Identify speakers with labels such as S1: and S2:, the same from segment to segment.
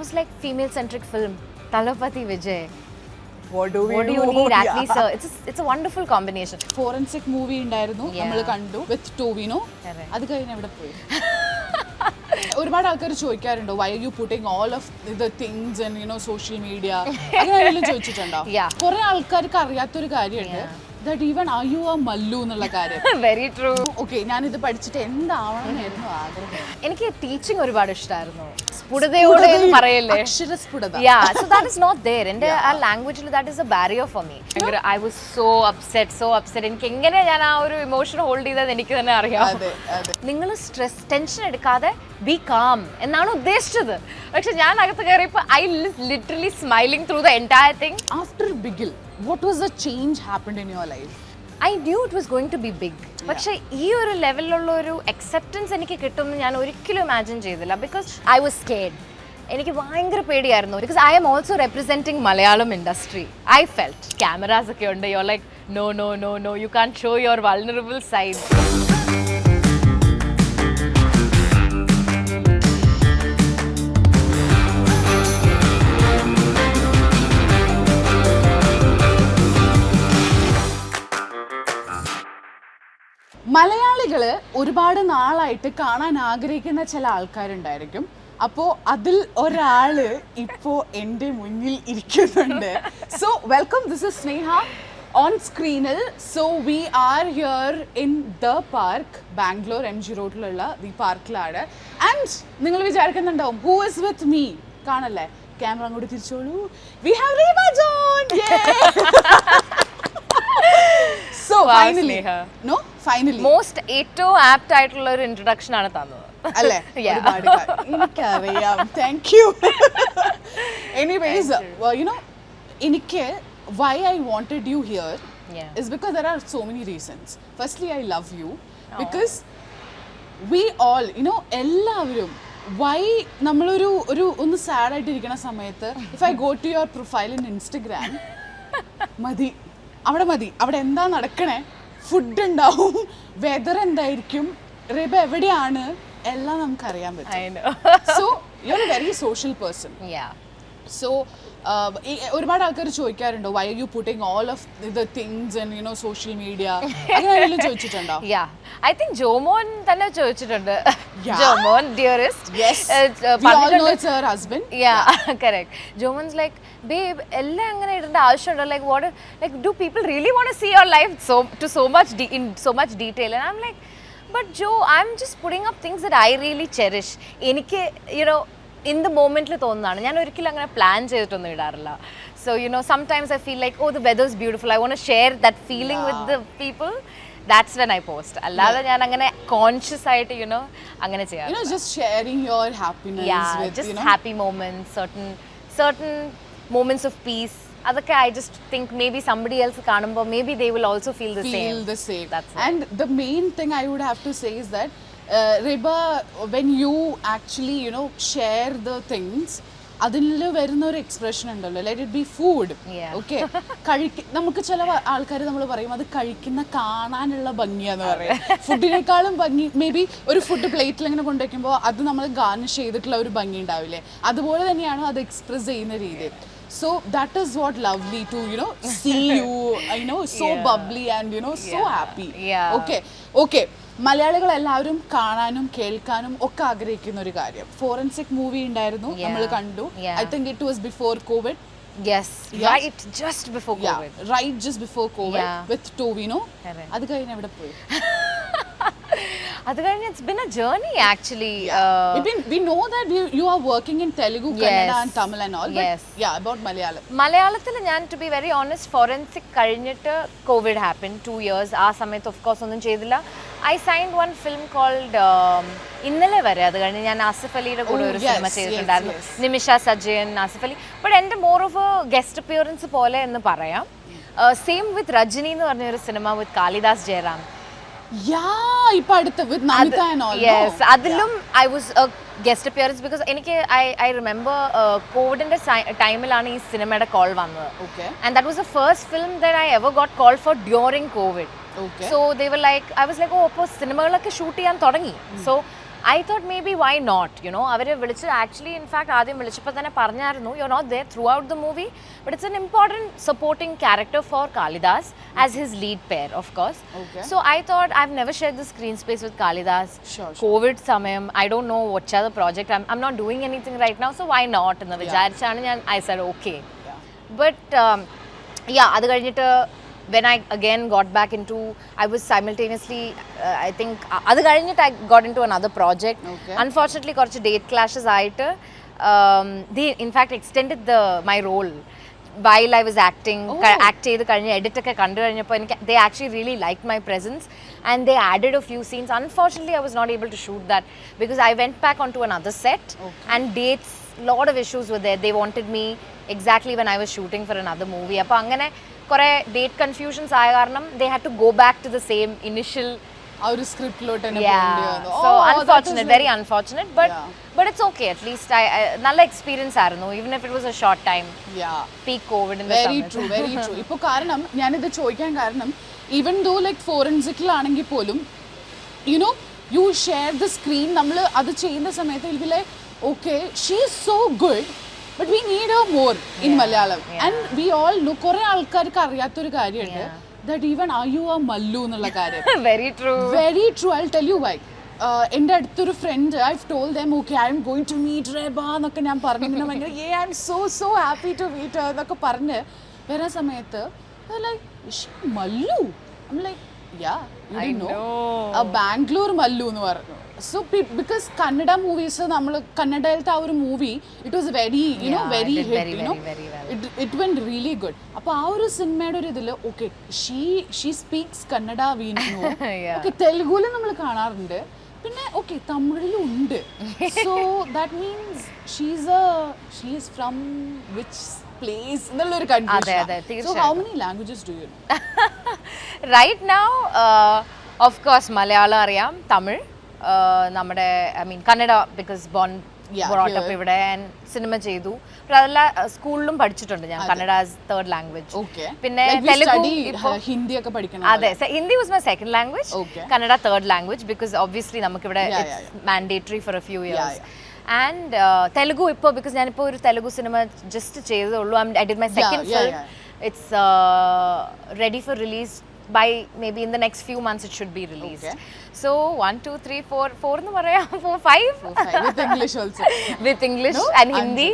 S1: was like female-centric film. Talapati Vijay.
S2: What do
S1: you need? At least it's a wonderful combination.
S2: Forensic movie ഉണ്ടായിരുന്നു നമ്മൾ കണ്ടു with Tovino. അത് കഴിഞ്ഞ് എവിടെ പോയി? ഒരുപാട് ആൾക്കാർ ചോദിക്കാറുണ്ടോ why are you putting all of the things in social media? അങ്ങനെ ചോദിച്ചിട്ടുണ്ടോ? കുറെ ആൾക്കാർക്ക് അറിയാത്തൊരു കാര്യമുണ്ട് that even are you a mallu എന്നുള്ള കാര്യം.
S1: Very true.
S2: Okay, ഞാൻ ഇത് പഠിച്ചിട്ട് എന്താവണമെന്നായിരുന്നു ആഗ്രഹം.
S1: എനിക്ക് ടീച്ചിങ് ഒരുപാട് ഇഷ്ടമായിരുന്നു. സ്ഫുടതയോടെ പറയല്ലേ,
S2: അക്ഷരസ്ഫുടത.
S1: Yeah, so that is not there. എൻ്റെ ആ ലാംഗ്വേജിൽ that is a barrier for me. I was so upset. എനിക്ക് എങ്ങനെ ഞാൻ ആ ഒരു ഇമോഷൻ ഹോൾഡ് ചെയ്തത് എനിക്ക് തന്നെ അറിയാം. നിങ്ങൾ സ്ട്രെസ് ടെൻഷൻ എടുക്കാതെ ബി കാം എന്നാണ് ഉദ്ദേശിച്ചത്. പക്ഷെ ഞാൻ അകത്ത് കയറിയപ്പോൾ I literally smiling through the entire thing.
S2: After Bigil, what was the change happened in your life?
S1: I knew it was going to be big. പക്ഷേ ഈ ഒരു ലെവലിലുള്ള ഒരു അക്സെപ്റ്റൻസ് എനിക്ക് കിട്ടുമെന്ന് ഞാൻ ഒരിക്കലും ഇമാജിൻ ചെയ്തില്ല. Because I was scared. എനിക്ക് ഭയങ്കര പേടിയായിരുന്നു. Because I am also representing Malayalam industry. I felt cameras ഒക്കെ ഉണ്ട്. You're like no, you can't show your vulnerable side.
S2: മലയാളികൾ ഒരുപാട് നാളായിട്ട് കാണാൻ ആഗ്രഹിക്കുന്ന ചില ആൾക്കാരുണ്ടായിരിക്കും. അപ്പോൾ അതിൽ ഒരാള് ഇപ്പോൾ എൻ്റെ മുന്നിൽ ഇരിക്കുന്നുണ്ട്. So welcome, this is Sneha on സ്ക്രീനിൽ. So we are here in the park, Bangalore MG റോഡിലുള്ള ദി പാർക്കിലാണ്. ആൻഡ് നിങ്ങൾ വിചാരിക്കുന്നുണ്ടാവും ഹൂ ഇസ് വിത്ത് മീ, കാണല്ലേ, ക്യാമറ അങ്ങോട്ട് തിരിച്ചോളൂ. We have Reeba John. So finally
S1: most ഏറ്റവും ആപ്റ്റ് ആയിട്ടുള്ള ഒരു ഇൻട്രൊഡക്ഷൻ ആണ് തന്നത്
S2: അല്ലേ? എനിക്കറിയാം. Thank you. Anyways, എനിക്ക് why I wanted you here is because there are so many reasons. Firstly, I love you because we all, എല്ലാവരും why നമ്മളൊരു ഒന്ന് സാഡ് ആയിട്ടിരിക്കുന്ന സമയത്ത് if I go to your profile in Instagram, മതി അവിടെ എന്താ നടക്കണേ, ഫുഡ് ഉണ്ടാവും, വെതർ എന്തായിരിക്കും, റിബ എവിടെയാണ്, എല്ലാം നമുക്ക് അറിയാൻ പറ്റും. So you are A very social person. So ഒരുപാട് ആൾക്കാർ ചോദിക്കാറുണ്ടോ why are you putting all of the things in social media? അങ്ങനെ ചോദിച്ചിട്ടുണ്ടോ?
S1: I think ജോമോൻ തന്നെ ചോദിച്ചിട്ടുണ്ട്. Jomon dearest.
S2: Yes, we all know it's her husband.
S1: Correct. Jomon's like, babe, എല്ലാം അങ്ങനെ ഇടേണ്ട ആവശ്യമുണ്ടോ? Like what, like do people really want to see your life so much in so much detail? And I'm like, but Joe, I'm just putting up things that I really cherish. എനിക്ക് in the momentൽ തോന്നുന്നതാണ്. ഞാൻ ഒരിക്കലും അങ്ങനെ plan ചെയ്തിട്ടൊന്നും ഇടാറില്ല. So sometimes I feel like, oh, the weather's beautiful, I want to share that feeling with the people. That's when I post. അല്ലാതെ ഞാൻ അങ്ങനെ conscious ആയിട്ട് അങ്ങനെ ചെയ്യാം.
S2: Just sharing your happiness with
S1: just happy moments, certain moments of peace. അതൊക്കെ I just think maybe somebody else കാണുമ്പോൾ maybe they will also feel the same. That's
S2: and the main thing I would have to say is that Reba, when you actually share the things, അതിൽ വരുന്ന ഒരു expression ഉണ്ടല്ലോ, let it be food. Okay, നമുക്ക് ചില ആൾക്കാർ നമ്മൾ പറയും അത് കഴിക്കുന്ന കാണാനുള്ള ഭംഗിയാന്ന് പറയും. ഫുഡിനേക്കാളും ഭംഗി മേ ബി ഒരു ഫുഡ് പ്ലേറ്റിൽ ഇങ്ങനെ കൊണ്ടുവയ്ക്കുമ്പോൾ അത് നമ്മൾ ഗാർണിഷ് ചെയ്തിട്ടുള്ള ഒരു ഭംഗി ഉണ്ടാവില്ലേ, അതുപോലെ തന്നെയാണ് അത് എക്സ്പ്രസ് ചെയ്യുന്ന രീതി. So that is what lovely to see you so bubbly and so happy. Okay, മലയാളികൾ എല്ലാവരും കാണാനും കേൾക്കാനും ഒക്കെ ആഗ്രഹിക്കുന്ന ഒരു കാര്യം, ഫോറൻസിക് മൂവി ഉണ്ടായിരുന്നു, നമ്മൾ കണ്ടു. I think it was before COVID.
S1: Yes, right just before COVID.
S2: With Tovino. അത് കഴിഞ്ഞ് എവിടെ പോയി?
S1: അത് കഴിഞ്ഞ് it's been a journey actually.
S2: We know that you are working in Telugu, Kannada and Tamil and all. But about
S1: മലയാളത്തിൽ ഞാൻ to be very honest, forensic കഴിഞ്ഞിട്ട് COVID happened 2 years. ആ സമയത്ത് of course ഒന്നും ചെയ്തില്ല. I signed one film called ഇന്നലെ വരെ. അത് കഴിഞ്ഞ് ഞാൻ ആസിഫ് അലിയുടെ കൂടെ ഒരു സിനിമ ചെയ്തിട്ടുണ്ടായിരുന്നു, നിമിഷ സജയൻ, ആസിഫ് അലി. ബട്ട് എൻ്റെ more of A guest appearance പോലെ എന്ന് പറയാം. സെയിം വിത്ത് രജനി എന്ന് പറഞ്ഞൊരു സിനിമ വിത്ത് കാളിദാസ് ജയറാം. അതിലും I was a guest appearance because എനിക്ക് ഐ റിമെമ്പർ കോവിഡിന്റെ ടൈമിലാണ് ഈ സിനിമയുടെ കോൾ വന്നത്. And that was the first film that I ever got call for during Covid. So they were like, I was like, oh അപ്പോൾ സിനിമകളൊക്കെ shoot ചെയ്യാൻ തുടങ്ങി. So I thought maybe why not, you know. Avare vilichu actually in fact ആദ്യം വിളിച്ചപ്പോൾ തന്നെ പറഞ്ഞായിരുന്നു you're not there throughout the movie, but it's an important supporting character for Kalidas as his lead pair, of course.
S2: Okay.
S1: So I thought I've never shared the screen space with Kalidas.
S2: Sure.
S1: COVID samayam, I don't know what's the project. I'm not doing anything right now, so why not? എന്ന് വിചാരിച്ചാണ് ഞാൻ I said okay. But yeah, adu കഴിഞ്ഞിട്ട് when I again got back into, I was simultaneously, I think, adu കഴിഞ്ഞിട്ട് I got into another project.
S2: Okay.
S1: Unfortunately, കുറച്ച് date clashes ആയിട്ട് they in fact extended my role while I was acting. Act ചെയ്ത് കഴിഞ്ഞ് edit ഒക്കെ കണ്ടു കഴിഞ്ഞപ്പോൾ എനിക്ക് they actually really liked my presence and they added a few scenes. Unfortunately, I was not able to shoot that because I went back onto another set. And dates, lot of issues were there. They wanted me exactly when I was shooting for another movie. അപ്പോൾ അങ്ങനെ കുറേ date confusions ആയ കാരണം they had to go back to the same initial
S2: സ്ക്രിപ്റ്റിലോട്ട്
S1: so unfortunate, very unfortunate, but it's okay. At least I നല്ല experience ആയിരുന്നു, even if it was a short time. Peak COVID in the summer.
S2: Very true. ഇപ്പോൾ കാരണം ഞാനിത് ചോദിക്കാൻ കാരണം even though like ഫോറൻസിക്കിലാണെങ്കിൽ പോലും you know you share the screen, നമ്മൾ അത് ചെയ്യുന്ന സമയത്ത് will be like okay, she is so good, but we need her more in Malayalam. And we all know, കുറേ ആൾക്കാർക്ക് അറിയാത്തൊരു കാര്യമുണ്ട് that even are you a Mallu എന്നുള്ള കാര്യം.
S1: Very true.
S2: Very true. I'll tell you why. എൻ്റെ അടുത്തൊരു front, I've told them okay, I'm going to meet Reba എന്നൊക്കെ ഞാൻ പറഞ്ഞിങ്ങനെ ഭയങ്കര yeah, I'm so happy to meet her എന്നൊക്കെ പറഞ്ഞ് വരുന്ന സമയത്ത് like is she Mallu? I'm like yeah, you didn't know. A Bangalore Mallu എന്ന് പറഞ്ഞു. So because Kannada movies, നമ്മൾ കന്നഡയിലത്തെ ആ ഒരു movie it was very you know very hit,
S1: very,
S2: you know
S1: very well.
S2: it went really good. അപ്പോൾ ആ ഒരു സിനിമയുടെ ഒരു ഇതിൽ okay, she speaks Kannada, we know. Okay, തെലുഗുവിൽ നമ്മൾ കാണാറുണ്ട്, പിന്നെ okay തമിഴിലും ഉണ്ട്. So that means she is from which place എന്നുള്ളൊരു confusion. So how many languages do you know?
S1: Right now of course Malayalam അറിയാം, തമിഴ്, നമ്മുടെ I mean Kannada because brought up ഇവിടെ and cinema ചെയ്തു. അതല്ല സ്കൂളിലും പഠിച്ചിട്ടുണ്ട് ഞാൻ കന്നഡ ആസ് തേർഡ് ലാംഗ്വേജ്. പിന്നെ തെലുഗു,
S2: ഹിന്ദി ഒക്കെ പഠിക്കണം.
S1: അതെ, Hindi was my second language, Kannada third language because obviously നമുക്കിവിടെ mandatory for a few years. And Telugu ഇപ്പോൾ ബിക്കോസ് ഞാനിപ്പോൾ ഒരു തെലുഗു സിനിമ ജസ്റ്റ് ചെയ്തേ ഉള്ളൂ. I did my second film. It's ready for release by maybe in the next few months it should be released. So 1 2 3 4 nu paraya 4 5
S2: with English also.
S1: With English and Hindi.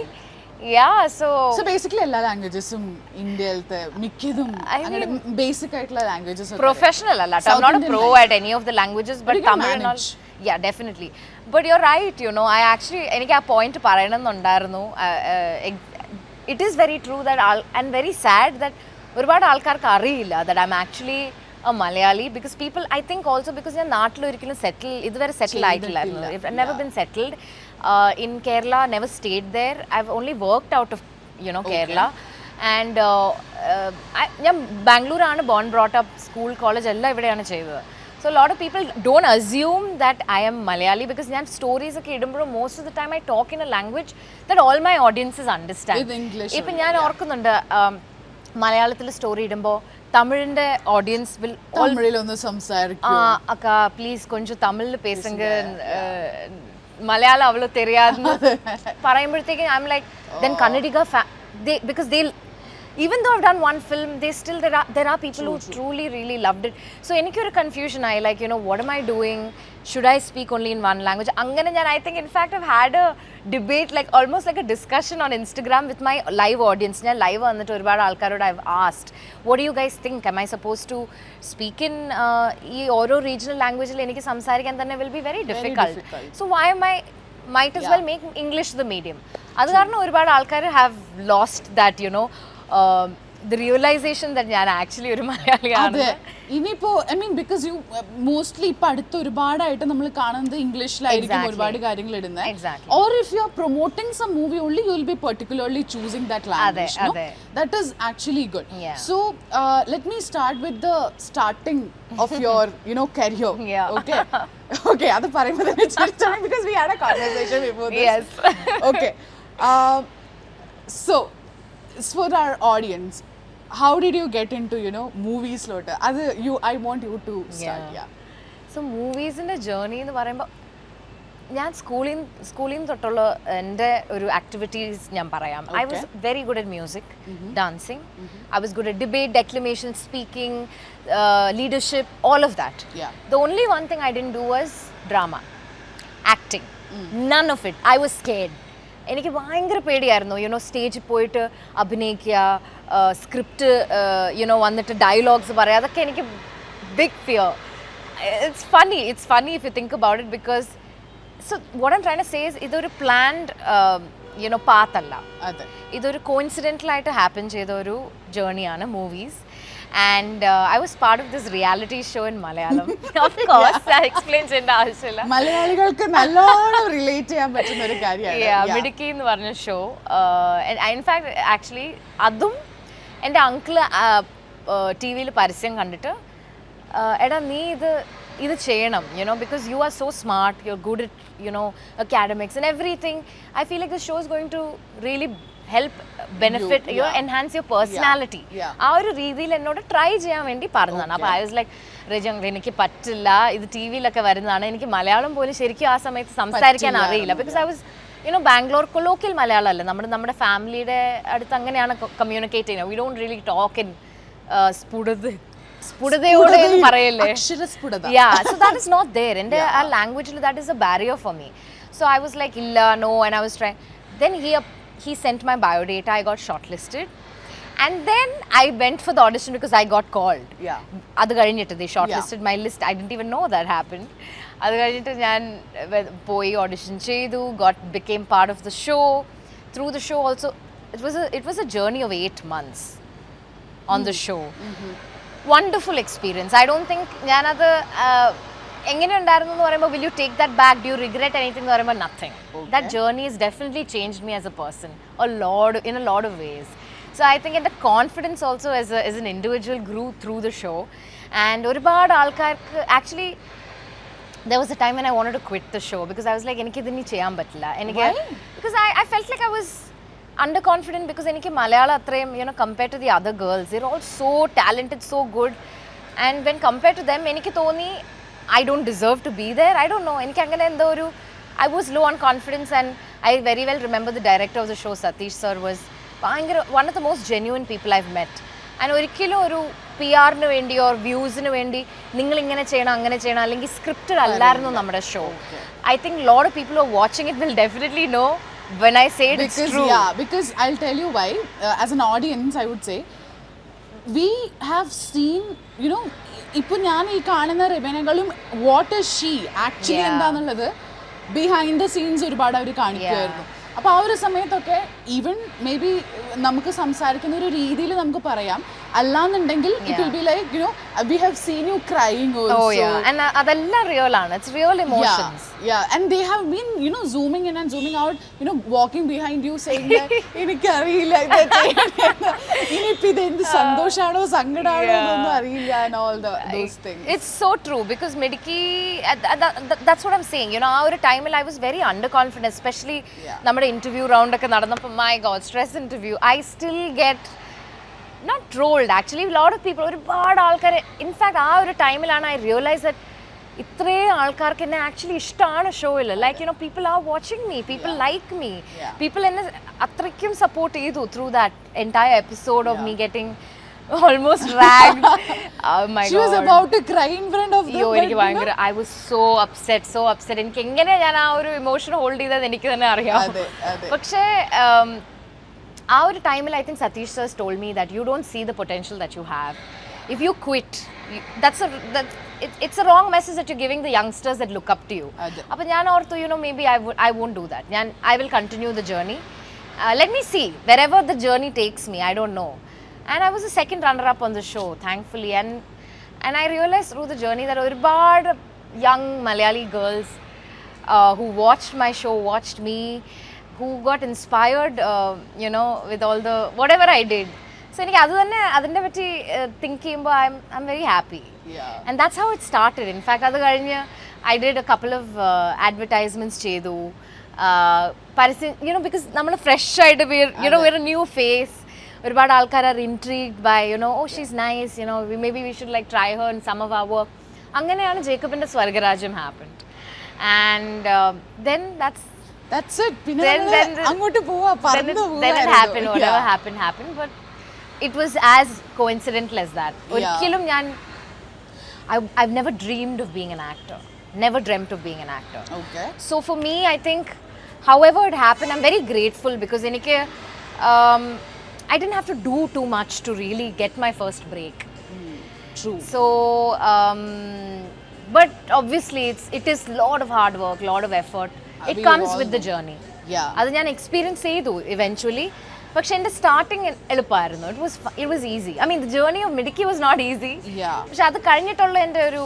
S1: Yeah, so
S2: basically എല്ലാ ലാംഗ്വേജസും ഇന്ത്യയിലത്തെ മിക്കതും അങ്ങനെ basic ആയിട്ടുള്ള languages.
S1: Professional alla, I'm not a pro at any of the languages, but Tamil and all. Yeah, definitely. But you're right, you know, I actually എനിക്ക് ആ point പറയണമെന്നുണ്ടായിരുന്നു. It is very true that and very sad that ഒരുപാട് ആൾക്കാർക്ക് അറിയില്ല that I'm actually a Malayali, because people, I think also because ഞാൻ നാട്ടിൽ ഒരിക്കലും ഇതുവരെ സെറ്റിൽ ആയിട്ടില്ലായിരുന്നു. I've never been settled in Kerala, never stayed there. I've only worked out of Kerala. And ഞാൻ ബാംഗ്ലൂരാണ് born brought up, school college എല്ലാം ഇവിടെയാണ് ചെയ്തത്. So a lot of people don't assume that I am Malayali because ഞാൻ stories ഒക്കെ ഇടുമ്പോൾ most of the time I talk in a language that all my audiences understand.
S2: With English.
S1: ഇപ്പം ഞാൻ ഓർക്കുന്നുണ്ട് മലയാളത്തിൽ സ്റ്റോറി ഇടുമ്പോൾ തമിഴിന്റെ ഓഡിയൻസ് വിൽ
S2: തമിഴിലൊന്ന് സംസാരിക്കും,
S1: അക്കാ please കൊഞ്ചം തമിഴിൽ പേസുങ്ക, മലയാളം അവള് தெரியாதுன்னு പറയുമ്പോഴത്തേക്ക് I'm like then Kannadiga because they even though I've done one film, there are people who truly really loved it. So എനിക്ക് ഒരു confusion ആയി, like what am I doing, should I speak only in one language? അങ്ങനെ ഞാൻ I think in fact I've had a debate, like almost like a discussion on Instagram with my live audience. ഞാൻ live വന്നിട്ട് ഒരുപാട് ആൾക്കാരോട് I've asked, what do you guys think, am I supposed to speak in ഈ ഓരോ regional languageൽ എനിക്ക് സംസാരിക്കാൻ തന്നെ will be very difficult. So why am I might as well make English the medium. അത് കാരണം ഒരുപാട് ആൾക്കാർ have lost that the realization that ഞാൻ ആക്ച്വലി ഒരു മലയാളിയാണ്.
S2: ഇനിയിപ്പോ I mean because you mostly ഇപ്പൊ അടുത്ത് ഒരുപാടായിട്ട് നമ്മൾ കാണുന്നത് ഇംഗ്ലീഷിലായിരിക്കും ഒരുപാട് കാര്യങ്ങൾ ഇടുന്നത്. Or if you are promoting some movie only, you will be particularly choosing that language. That is actually good. So let me start with the starting of your career. Okay, അത് പറയുമ്പോൾ തന്നെ ചിരിച്ചാണ് because we had a conversation before this.
S1: Yes.
S2: Okay. So for our audience, how did you get into movies lote? I want you to start.
S1: So movies in the journey എന്ന് പറയുമ്പോൾ ഞാൻ സ്കൂളിൽ തൊട്ടുള്ള എൻ്റെ ഒരു ആക്ടിവിറ്റീസ് ഞാൻ പറയാം. I was very good at music, dancing. I was good at debate, declamation, speaking, leadership, all of that. The only one thing I didn't do was drama, acting. None of it. I was scared. എനിക്ക് ഭയങ്കര പേടിയായിരുന്നു സ്റ്റേജിൽ പോയിട്ട് അഭിനയിക്കുക, script വന്നിട്ട് dialogues പറയുക, അതൊക്കെ എനിക്ക് big fear. It's funny if you think about it, because so what I'm trying to say is idoru planned path alla, idoru coincidental aayittu happen cheyda oru journey aanu movies. And I was part of this reality show in Malayalam. Of course, I explained cheyanda avashyamilla.
S2: Malayalikkalku nallodu relate cheyan pattuna oru karyana.
S1: Yeah, Midiki ennu parna show. And in fact actually adum ende uncle TV il parasyam kanditte എടാ നീ ഇത് ചെയ്യണം, because you are so smart, you're good at academics and everything. I feel like the show is going to really help benefit you, enhance your personality. ആ ഒരു രീതിയിൽ എന്നോട് try ചെയ്യാൻ വേണ്ടി പറഞ്ഞതാണ്. അപ്പോൾ I was like, രജൻ എനിക്ക് പറ്റില്ല, ഇത് ടി വിയിലൊക്കെ വരുന്നതാണ്, എനിക്ക് മലയാളം പോലും ശരിക്കും ആ സമയത്ത് സംസാരിക്കാൻ അറിയില്ല. Because I was Bangalore colloquial Malayalam അല്ല, നമ്മുടെ ഫാമിലിയുടെ അടുത്ത് അങ്ങനെയാണ് കമ്മ്യൂണിക്കേറ്റ് ചെയ്യുന്നത്. We don't really talk in സ്ഫുടതയോടെ പറയല്ലേ. Yeah, so that is not there. And our language, that is a barrier for me. So I was like, illa, no, and I was trying. Then he sent my biodata, I got shortlisted. And then I went for the audition because I got called. Adu kazhinjittu they shortlisted my list. I didn't even know that happened. Adu kazhinjittu njan poi audition chedu, became part of the show. Through the show also, it was a journey of 8 months on the show. Wonderful experience. I don't think ഞാനത് എങ്ങനെ ഉണ്ടായിരുന്നു എന്ന് പറയുമ്പോൾ will you take that back, do you regret anything എന്ന് പറയുമ്പോൾ nothing. That journey has definitely changed me as a person in a lot of ways. So I think the confidence also as an individual grew through the show. And ഒരുപാട് ആൾക്കാർക്ക് actually there was a time when I wanted to quit the show because I was like എനിക്കിത് ഇനി ചെയ്യാൻ പറ്റില്ല. Because I felt like I was underconfident because എനിക്ക് മലയാളം അത്രയും compared to the other girls, they're all so talented, so good, and when compared to them എനിക്ക് തോന്നി I don't deserve to be there. I don't know, എനിക്ക് അങ്ങനെ എന്തോ ഒരു I was low on confidence. And I very well remember the director of the show, Satish sir, was one of the most genuine people I've met. And ഒരിക്കലും ഒരു PR-ന് വേണ്ടി or വ്യൂസിന് വേണ്ടി നിങ്ങൾ ഇങ്ങനെ ചെയ്യണം അങ്ങനെ ചെയ്യണം അല്ലെങ്കിൽ സ്ക്രിപ്റ്റഡ് അല്ലായിരുന്നു നമ്മുടെ show. I think a lot of people who are watching it will definitely know when I say it, it's true.
S2: Yeah, because I'll tell you why. As an audience, I would say, we have seen, ഇപ്പോൾ ഞാൻ ഈ കാണുന്ന റെബേനകളും what is she actually എന്താണെന്നുള്ളത് behind the scenes ഒരുപാട് അവർ കാണിക്കുമായിരുന്നു. അപ്പോൾ ആ ഒരു സമയത്തൊക്കെ ഈവൻ മേ ബി നമുക്ക് സംസാരിക്കുന്ന ഒരു രീതിയിൽ നമുക്ക് പറയാം, അല്ലാന്നുണ്ടെങ്കിൽ it will be like we have seen you crying also.
S1: Oh yeah, and അതെല്ലാം real ആണ്, it's real emotions.
S2: Yeah, and they have been zooming in and zooming out, walking behind you saying that എനിക്കറിയില്ല ഇനിയിപ്പോൾ ഇത് എന്ത് സന്തോഷാണോ സങ്കടമാണോ എന്നൊന്നും അറിയില്ല and all those things.
S1: It's so true because Midiki, that's what I'm saying, ആ ഒരു ടൈമിൽ I was very underconfident, especially നമ്മുടെ ഇന്റർവ്യൂ റൗണ്ട് ഒക്കെ നടന്നപ്പോൾ my god, stress interview, I still get not trolled actually, a lot of people, ഒരുപാട് ആൾക്കാർ, in fact ആ ഒരു ടൈമിലാണ് I realized that ഇത്രയും ആൾക്കാർക്ക് എന്നെ ആക്ച്വലി ഇഷ്ടമാണ് ഷോയിൽ. Like people are watching me, people like me, people എന്നെ അത്രയ്ക്കും സപ്പോർട്ട് ചെയ്തു through that entire episode of me getting almost dragged. Oh my god,
S2: she was about to cry in front of them.
S1: എനിക്ക് ഭയങ്കര I was so upset. എനിക്ക് എങ്ങനെ ഞാൻ ആ ഒരു ഇമോഷൻ ഹോൾഡ് ചെയ്തത് എനിക്ക് തന്നെ അറിയാം. പക്ഷേ ആ ഒരു ടൈമിൽ I think Satish sir told me that you don't see the potential that you have. If you quit, it's a wrong message that you're giving the youngsters that look up to you. അപ്പോൾ ഞാൻ ഓർത്തു maybe I won't do that. I will continue the journey. Let me see wherever the journey takes me. I don't know. And I was the second runner-up on the show, thankfully. And I realized through the journey that ഒരുപാട് young Malayali girls who watched my show, watched me, who got inspired, with all the whatever I did. So എനിക്ക് അത് തന്നെ അതിനെ പറ്റി think ചെയ്യുമ്പോൾ I'm very happy. And that's how it started. In fact, അത് കഴിഞ്ഞ് I did a couple of advertisements ചെയ്തു. Because നമ്മൾ ഫ്രഷ് ആയിട്ട് we're a new face. ഒരുപാട് ആൾക്കാർ are intrigued by oh she's nice, maybe we should like try her in some of our work. അങ്ങനെയാണ് ജേക്കബിൻ്റെ സ്വർഗരാജ്യം happened. And then
S2: that's it. Then
S1: it happened. Whatever happened. But it was as coincidental as that. I've never dreamed of being an actor. Never dreamt of being an actor.
S2: Okay.
S1: So for me, I think, however it happened, I'm very grateful because I didn't have to do too much to really get my first break.
S2: True.
S1: So, but obviously it is lot of hard work, lot of effort. It comes with the journey.
S2: Yeah.
S1: അത് ഞാൻ experience ചെയ്തു eventually. പക്ഷെ എൻ്റെ starting എളുപ്പമായിരുന്നു. It was easy. I mean, the journey of Midiki was not easy.
S2: Yeah.
S1: പക്ഷെ അത് കഴിഞ്ഞിട്ടുള്ള എൻ്റെ ഒരു,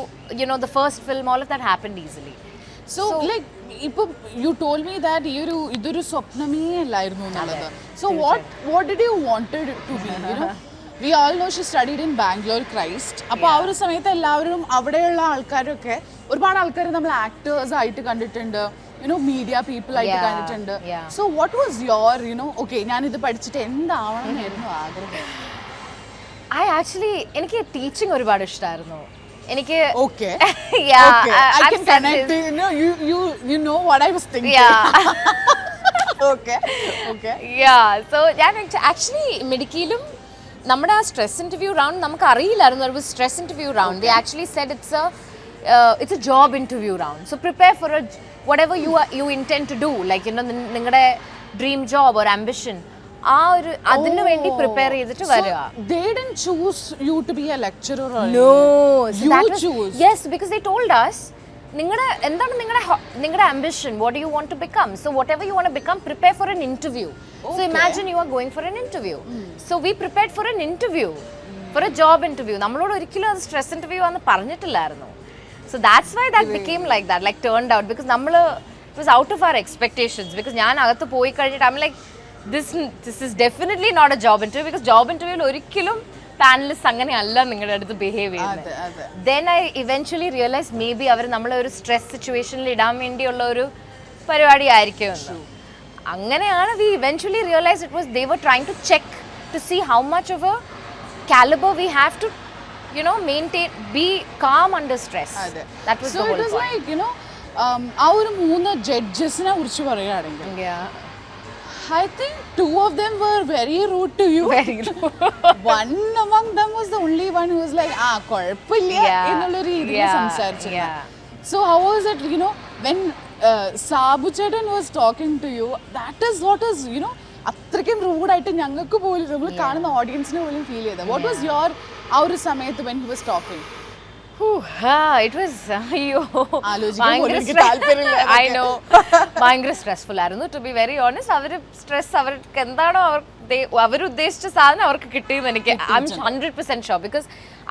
S1: the first film, all of that happened easily.
S2: So like, you told me that ഇതൊരു സ്വപ്നമേ അല്ലായിരുന്നു എന്നുള്ളത്. So what did you wanted it to be? We all know she studied in Bangalore Christ. അപ്പോൾ ആ ഒരു സമയത്ത് എല്ലാവരും അവിടെയുള്ള ആൾക്കാരൊക്കെ ഒരുപാട് ആൾക്കാർ നമ്മൾ ആക്ടേഴ്സ് ആയിട്ട് കണ്ടിട്ടുണ്ട്, media people ആയിട്ട് കണ്ടിട്ടുണ്ട്. So what was your, okay, ഞാൻ ഇത് പഠിച്ചിട്ട് എന്താവണം എന്നായിരുന്നു ആഗ്രഹം?
S1: എനിക്ക് ടീച്ചിങ് ഒരുപാട് ഇഷ്ടമായിരുന്നു. എനിക്ക്
S2: okay I can connect. You know what I was thinking. okay
S1: so ഞാൻ actually മെഡിക്കയിലും നമ്മുടെ ആ സ്ട്രെസ് ഇന്റർവ്യൂ റൗണ്ട് നമുക്ക് അറിയില്ലായിരുന്നു. It was stress interview round. They actually said it's a job interview round. So prepare for whatever you intend to do, like നിങ്ങളുടെ dream job or ambition, അതിനു വേണ്ടി prepare ചെയ്തിട്ട് വരിക.
S2: They didn't choose you to be a lecturer or
S1: no,
S2: you choose.
S1: Yes, because they told us എന്താണ് നിങ്ങളുടെ ambition, what do you want to become, so whatever you want to become, prepare for an interview. So imagine you are going for an interview. So we prepared for an interview, for a job interview. നമ്മളോട് ഒരിക്കലും അത് stress interview ആണെന്ന് പറഞ്ഞിട്ടില്ലായിരുന്നു. So that's why that became like that, like turned out, because it was out of our expectations. Because ഞാൻ അകത്ത് പോയി കഴിഞ്ഞിട്ട് I'm like, this is definitely not a job interview, because job interview ഒരിക്കലും panellist അങ്ങനെയല്ല നിങ്ങളുടെ അടുത്ത് behave ചെയ്യുന്നത്. Then I eventually realized maybe അവർ നമ്മളെ ഒരു സ്ട്രെസ് സിറ്റുവേഷനിൽ ഇടാൻ വേണ്ടിയുള്ള ഒരു പരിപാടി ആയിരിക്കുമെന്ന്. അങ്ങനെയാണ് we eventually realized they were trying to check to see how much of a caliber we have to maintain, be calm under stress. That was the whole point. So it was like,
S2: ആ ഒരു 3 ജഡ്ജസിനെ കുറിച്ച് പറയുകയാണെങ്കിൽ, I think 2 of them were very rude to you.
S1: Very rude.
S2: One among them was the only one who was like, കുഴപ്പമില്ല എന്നുള്ള രീതിയിൽ സംസാരിച്ചത്. So how was it, when Sabu Chetan was talking to you, that is what is, അത്രയ്ക്കും റൂഡായിട്ട് ഞങ്ങൾക്ക് പോലും, നമ്മൾ കാണുന്ന ഓഡിയൻസിന് പോലും ഫീൽ ചെയ്തത്. What was your ആ ഒരു സമയത്ത് when he was talking?
S1: It was I know ഭയങ്കര സ്ട്രെസ്ഫുൾ ആയിരുന്നു, to be very honest. അവർക്ക് എന്താണോ അവർ ഉദ്ദേശിച്ച സാധനം അവർക്ക് കിട്ടിയെന്ന് എനിക്ക് I'm 100% sure, because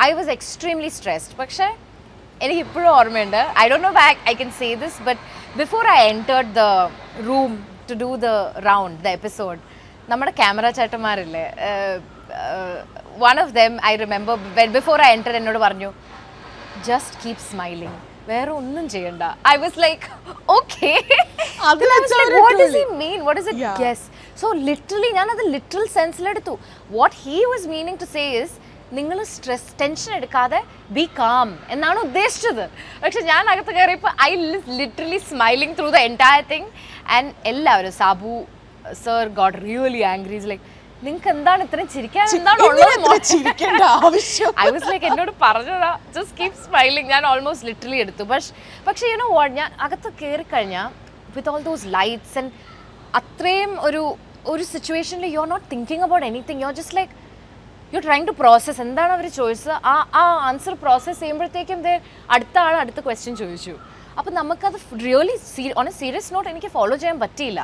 S1: I was extremely stressed. പക്ഷേ എനിക്ക് ഇപ്പോഴും ഓർമ്മയുണ്ട്, I don't know if I can say this, but before I entered the room to do the round, the episode, നമ്മുടെ camera ചേട്ടന്മാരില്ലേ, one of them I remember, before I entered, എന്നോട് പറഞ്ഞു, just keep smiling, വേറെ ഒന്നും ചെയ്യണ്ട. I was like, okay. I was like, what does he mean? What does it guess? So literally ഞാൻ അത് literal സെൻസിലെടുത്തു. What he was meaning to say is, നിങ്ങൾ stress tension എടുക്കാതെ ബി കാം എന്നാണ് ഉദ്ദേശിച്ചത്. പക്ഷെ ഞാൻ അകത്ത് കയറിയപ്പോൾ I literally smiling through the entire thing, and എല്ലാവരും, Sabu sir got really angry. He's like, നിങ്ങൾക്ക് എന്താണ് ഇത്രയും ചിരിക്കാൻ, എന്താണ് I was like, എന്നോട് പറഞ്ഞതാ, just keep smiling. ഞാൻ ഓൾമോസ്റ്റ് ലിറ്ററലി എടുത്തു. പക്ഷേ ഞാൻ അകത്ത് കയറി കഴിഞ്ഞാൽ with all those lights and അത്രയും ഒരു സിറ്റുവേഷനിൽ you are not thinking about anything, you are just like you're trying to process എന്താണ് അവർ ചോദിച്ചത്, ആ ആൻസർ പ്രോസസ്സ് ചെയ്യുമ്പോഴത്തേക്കും അടുത്ത ആൾ അടുത്ത ക്വസ്റ്റ്യൻ ചോദിച്ചു. അപ്പം നമുക്കത് really on a serious note എനിക്ക് ഫോളോ ചെയ്യാൻ പറ്റിയില്ല.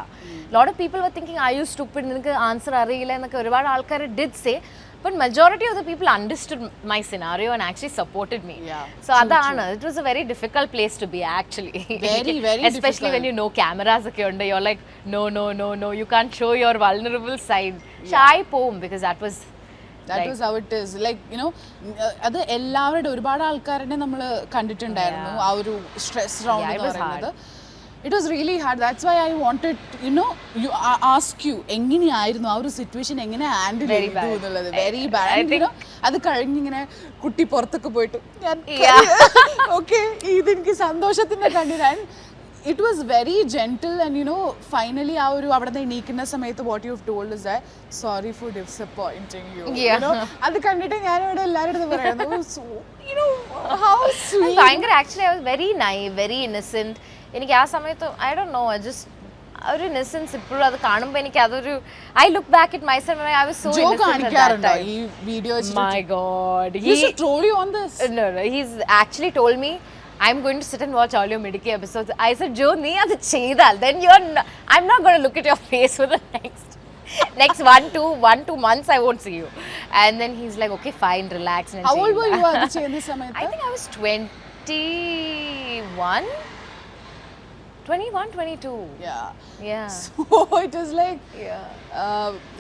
S1: Lot of people were thinking I you stupid, നിനക്ക് ആൻസർ അറിയില്ല എന്നൊക്കെ ഒരുപാട് ആൾക്കാർ did say, but majority of the people understood my scenario and actually supported me. So അതാണ്, it was a very difficult place to be actually, especially when you know cameras ഒക്കെ ഉണ്ട്, you are like no you can show your vulnerable side. പക്ഷെ ആയി പോവും, because that was
S2: how it is. Like, അത് എല്ലാവരുടെ ഒരുപാട് ആൾക്കാരെ നമ്മൾ കണ്ടിട്ടുണ്ടായിരുന്നു ആ ഒരു സ്ട്രെസ് റൗണ്ട് എന്ന് പറയുന്നത്. It was really hard. That's why I wanted, ask you, എങ്ങനെയായിരുന്നു ആ ഒരു സിറ്റുവേഷൻ, എങ്ങനെ ഹാൻഡിൽ ചെയ്തു എന്നുള്ളത്. Very bad. അത് കഴിഞ്ഞിങ്ങനെ കുട്ടി പുറത്തൊക്കെ പോയിട്ട് ഞാൻ ഓക്കെ ഇതെനിക്ക് സന്തോഷത്തിന്റെ കണ്ടിരാൻ it was very gentle, and you know, finally avadde enikkunna samayathu what you've told is that sorry for disappointing you.
S1: Yeah.
S2: You know, adu kanditte njan ivide ellarude parayunu, so you know how sweet.
S1: ഭയങ്കര actually I was very naive, very innocent. എനിക്ക് ആ സമയത്ത് I don't know, I just ഒരു innocence ഇപ്പോഴും അത് കാണുമ്പോൾ എനിക്ക് അതൊരു I look back at myself and I was so innocent at that time.
S2: ഈ video
S1: My God,
S2: he should troll you on this.
S1: No, he's actually told me I'm going to sit and watch all your Midiki episodes. I said, Joe, nee adu cheydal, then I'm not going to look at your face for the next 1-2 months. I won't see you. And then he's like, okay, fine, relax. And
S2: how old were you at the cheyna samayathu?
S1: I think I was 21, 22.
S2: Yeah. So it was like,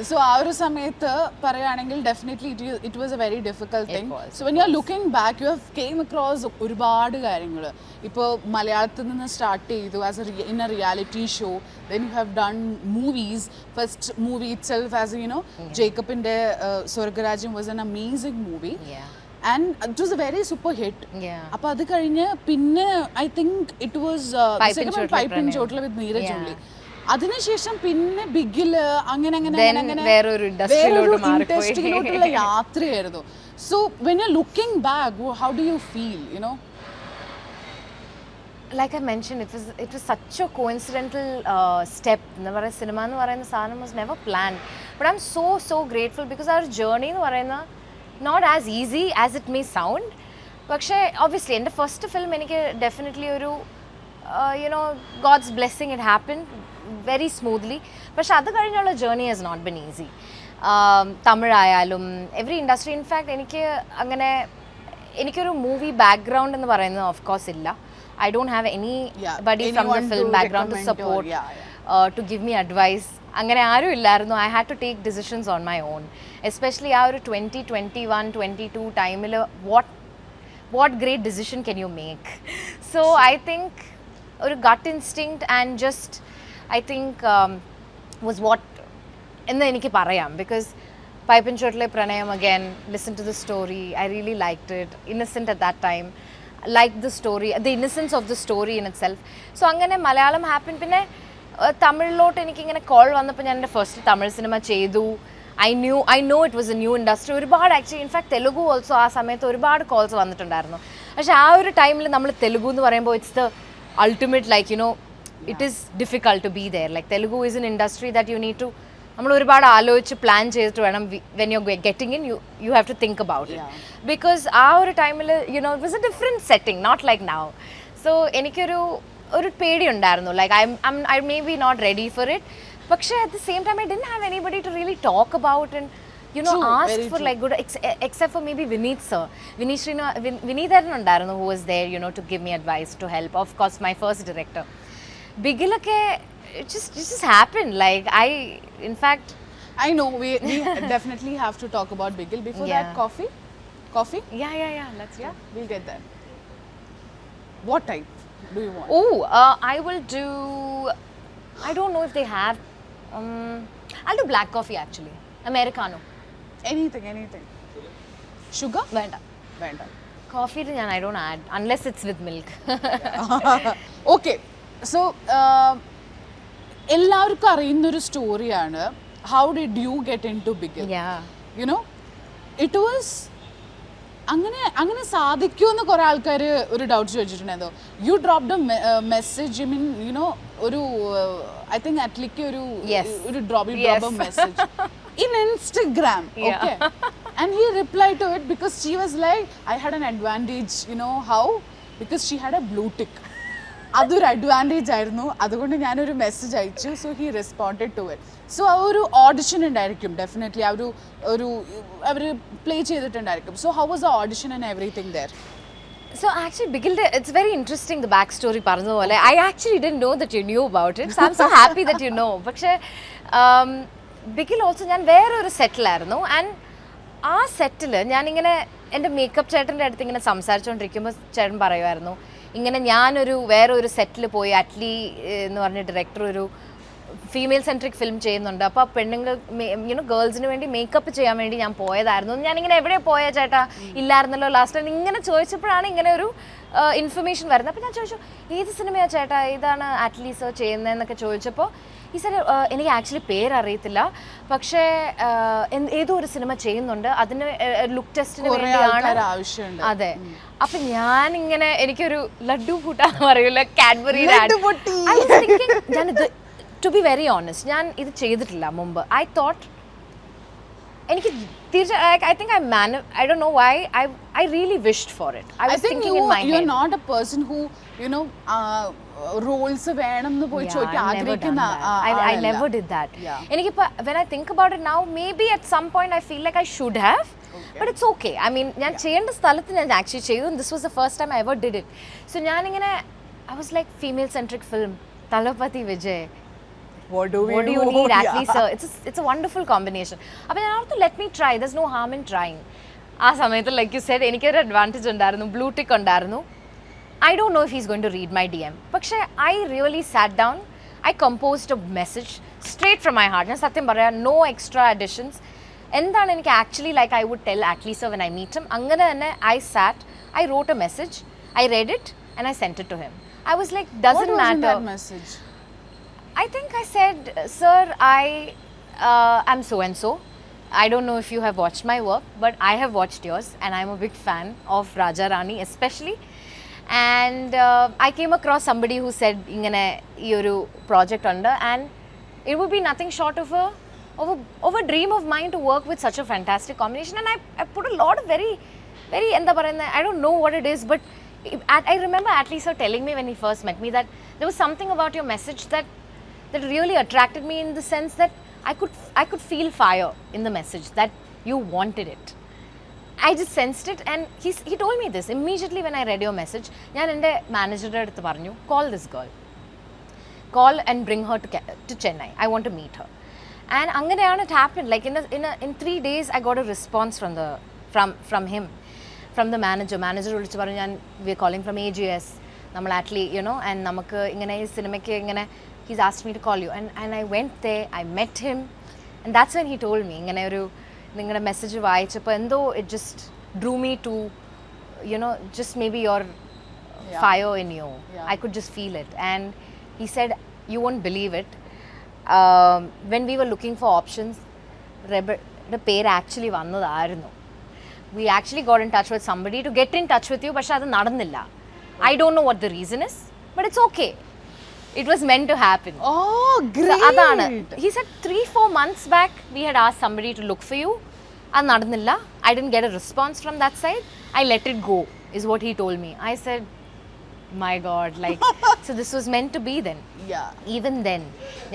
S2: so ആ ഒരു സമയത്ത് പറയുകയാണെങ്കിൽ definitely it was a very difficult thing. So when you're looking back, you have came across ഒരുപാട് കാര്യങ്ങൾ. ഇപ്പോൾ മലയാളത്തിൽ നിന്ന് start ചെയ്തു as in a reality show, then you have done movies. First movie itself as you know, ജേക്കബിന്റെ സ്വർഗരാജ്യം was an amazing movie. And it was a very super hit. Appo adu kazhinje pinne I think it was Pipe in Chotla with Neeraj only. Adinu shesham pinne Bigil angane
S1: veroru
S2: industry-ilottulla yatrayirunnu. So when you're looking back, how do you feel, you know?
S1: Like I mentioned, it was such a coincidental step. Cinema nu parayna saanam was never planned, but I'm so grateful because our journey nu parayna not as easy as it may sound. പക്ഷേ obviously എൻ്റെ first film എനിക്ക് definitely ഒരു you know, God's blessing, it happened very smoothly. പക്ഷെ അത് കഴിഞ്ഞുള്ള journey has not been easy. തമിഴായാലും every industry, in fact എനിക്കൊരു movie background എന്ന് പറയുന്നത് ഓഫ് കോഴ്സ് ഇല്ല. I don't have anybody from the film background to support, to give me advice. അങ്ങനെ ആരും ഇല്ലായിരുന്നു. I had to take decisions on my own, especially ആ ഒരു 2021-22 ടൈമിൽ what great decision can you make? So I think ഒരു gut instinct and just I think was what എന്ന് എനിക്ക് പറയാം, because പൈപ്പിൻ ചോട്ടിലെ പ്രണയം, again listen to the story, I really liked it, innocent at that time, liked the story, the innocence of the story in itself. So അങ്ങനെ Malayalam happen. പിന്നെ തമിഴിലോട്ട് എനിക്കിങ്ങനെ call വന്നപ്പോൾ ഞാൻ എൻ്റെ ഫസ്റ്റ് തമിഴ് സിനിമ ചെയ്തു. I know it was a new industry. ഒരുപാട് actually in fact Telugu also ആ സമയത്ത് ഒരുപാട് കോൾസ് വന്നിട്ടുണ്ടായിരുന്നു. പക്ഷെ ആ ഒരു ടൈമിൽ നമ്മൾ തെലുഗു എന്ന് പറയുമ്പോൾ it's the ultimate, like you know, it is difficult to be there. Like Telugu is an industry that you need to, നമ്മൾ ഒരുപാട് ആലോചിച്ച് പ്ലാൻ ചെയ്തിട്ട് വേണം, when you getting in you have to think about it. Because ആ ഒരു ടൈമിൽ you know it was a different setting, not like now. So എനിക്കൊരു പേടി ഉണ്ടായിരുന്നു, like I may be not ready for it. പക്ഷേ at the same time I didn't have anybody to really talk about and you know asked for like good, except for maybe Vineet sir, Vineetharan undarunnu, who was there, you know, to give me advice, to help. Of course my first director Bigilake, it just happened. Like in fact
S2: I know we definitely have to talk about Bigil. Before that, coffee
S1: yeah let's
S2: we'll get that. What type do you want?
S1: I will do, I don't know if they have, I'll do black coffee actually, Americano.
S2: Anything. Sugar?
S1: Venda. Coffee I don't add unless it's with milk.
S2: Okay, so എല്ലാവർക്കും അറിയുന്ന ഒരു സ്റ്റോറിയാണ്, how did you get into Bigil? You know, it was അങ്ങനെ സാധിക്കുമെന്ന് കുറെ ആൾക്കാർ ഒരു doubt ചോദിച്ചിട്ടുണ്ടായിരുന്നു. You dropped a message, I mean you know, ഒരു ഐ തിങ്ക് അറ്റ്ലിക്ക് ഒരു drop a message in Instagram, okay? And he replied to it because she was like, I had an advantage, you know how? Because she had a blue tick. അതൊരു advantage ആയിരുന്നു, അതുകൊണ്ട് ഞാനൊരു message അയച്ചു. So he responded to it. So ആ ഒരു audition ഉണ്ടായിരിക്കും definitely, അവർ play ചെയ്തിട്ടുണ്ടായിരിക്കും. So how was the audition and everything there?
S1: So actually Bigil, it's very interesting the back story പറഞ്ഞ പോലെ. I actually didn't know that you knew about it, so I'm so happy that you know. പക്ഷേ Bigil also ഞാൻ വേറൊരു സെറ്റിലായിരുന്നു. And ആ സെറ്റിൽ ഞാനിങ്ങനെ എൻ്റെ makeup ചേട്ടൻ്റെ അടുത്ത് ഇങ്ങനെ സംസാരിച്ചുകൊണ്ടിരിക്കുമ്പോൾ ചേട്ടൻ പറയുമായിരുന്നു, ഇങ്ങനെ ഞാനൊരു വേറൊരു സെറ്റിൽ പോയി, അറ്റ്ലി എന്ന് പറഞ്ഞ ഡയറക്ടർ ഒരു ഫീമെയിൽ സെൻട്രിക് ഫിലിം ചെയ്യുന്നുണ്ട്. അപ്പോൾ പെണ്ണുങ്ങൾ ഗേൾസിന് വേണ്ടി മേക്കപ്പ് ചെയ്യാൻ വേണ്ടി ഞാൻ പോയതായിരുന്നു. ഞാനിങ്ങനെ എവിടെ പോയാ ചേട്ടാ ഇല്ലായിരുന്നല്ലോ ലാസ്റ്റ് ടൈം ഇങ്ങനെ ചോദിച്ചപ്പോഴാണ് ഇങ്ങനെ ഒരു ഇൻഫർമേഷൻ വരുന്നത്. അപ്പോൾ ഞാൻ ചോദിച്ചു ഏത് സിനിമയാണ് ചേട്ടാ ഇതാണ് ആറ്റ്ലി സർ ചെയ്യുന്നതെന്നൊക്കെ ചോദിച്ചപ്പോൾ ഈ സാർ എനിക്ക് ആക്ച്വലി പേരറിയത്തില്ല, പക്ഷേ ഏതോ ഒരു സിനിമ ചെയ്യുന്നുണ്ട്, അതിന് ലുക്ക് ടെസ്റ്റിന് വേണ്ടിയാണ്. അതെ. അപ്പം ഞാനിങ്ങനെ എനിക്കൊരു ലഡ്ഡു പൂട്ടാന്ന് പറയൂല, കാഡ്ബറി ഞാനിത് ടു ബി വെരി ഓണസ്റ്റ് ഞാൻ ഇത് ചെയ്തിട്ടില്ല മുമ്പ്. ഐ തോട്ട് എനിക്ക് I think I don't know why I really wished for it. I was thinking in my head.
S2: You're not a person who roles വേണമെന്ന് പോയി ചോദിക്കാൻ ആഗ്രഹിക്കുന്ന.
S1: I never did that. എനിക്കിപ്പോൾ when I think about it now, maybe at some point I feel like I should have, but it's okay. I mean ഞാൻ ചെയ്യേണ്ട സ്ഥലത്ത് ഞാൻ actually ചെയ്തു. This was the first time I ever did it. So ഞാനിങ്ങനെ I was like female centric film, Thalapathy Vijay. What do you need Atlee sir? It's a wonderful combination. അപ്പോൾ ഞാൻ ഓർത്തു let me try. There's no harm in trying. ആ സമയത്ത് like you said എനിക്കൊരു advantage ഉണ്ടായിരുന്നു, blue tick ഉണ്ടായിരുന്നു. I don't know if he's going to read my DM. പക്ഷേ I really sat down. I composed a message straight from my heart. ഞാൻ സത്യം പറയാം, no extra additions. എന്താണ് എനിക്ക് actually like I would tell Atlee sir when I meet him. അങ്ങനെ തന്നെ I wrote a message. I read it and I sent it to him. I was like, doesn't matter.
S2: What was in that message?
S1: I think I said, sir, I'm so and so. I don't know if you have watched my work, but I have watched yours and I'm a big fan of Raja Rani especially. And I came across somebody who said ingane ee oru project under, and it would be nothing short of a dream of mine to work with such a fantastic combination. And I put a lot of very endha parayna, I don't know what it is, but I remember Atlee sir telling me when he first met me that there was something about your message that really attracted me, in the sense that I could feel fire in the message, that you wanted it. I just sensed it, and he told me this immediately when I read your message. ഞാൻ എൻ്റെ മാനേജറുടെ അടുത്ത് പറഞ്ഞു, call this girl, call and bring her to Chennai. I want to meet her. And അങ്ങനെയാണ് it happened. Like in 3 days I got a response from him, from the manager വിളിച്ച് പറഞ്ഞു, ഞാൻ we are calling from AGS, നമ്മൾ Attlee and നമുക്ക് ഇങ്ങനെ ഈ സിനിമയ്ക്ക് ഇങ്ങനെ he's asked me to call you, and I went there, I met him, and that's when he told me ഇങ്ങനെ ഒരു നിങ്ങളുടെ മെസ്സേജ് വായിച്ചപ്പോൾ എന്തോ it just drew me to just maybe your fire in you. I could just feel it. And he said, you won't believe it, when we were looking for options, Reba's പേര് actually വന്നതായിരുന്നു. We actually got in touch with somebody to get in touch with you, പക്ഷെ അത് നടന്നില്ല. I don't know what the reason is, but it's okay. It was meant to happen.
S2: Oh, great.
S1: So, adana. He said 3-4 months back we had asked somebody to look for you. Adu nadannilla. I didn't get a response from that side. I let it go, is what he told me. I said, my God, like, so this was meant to be then.
S2: Yeah.
S1: Even then,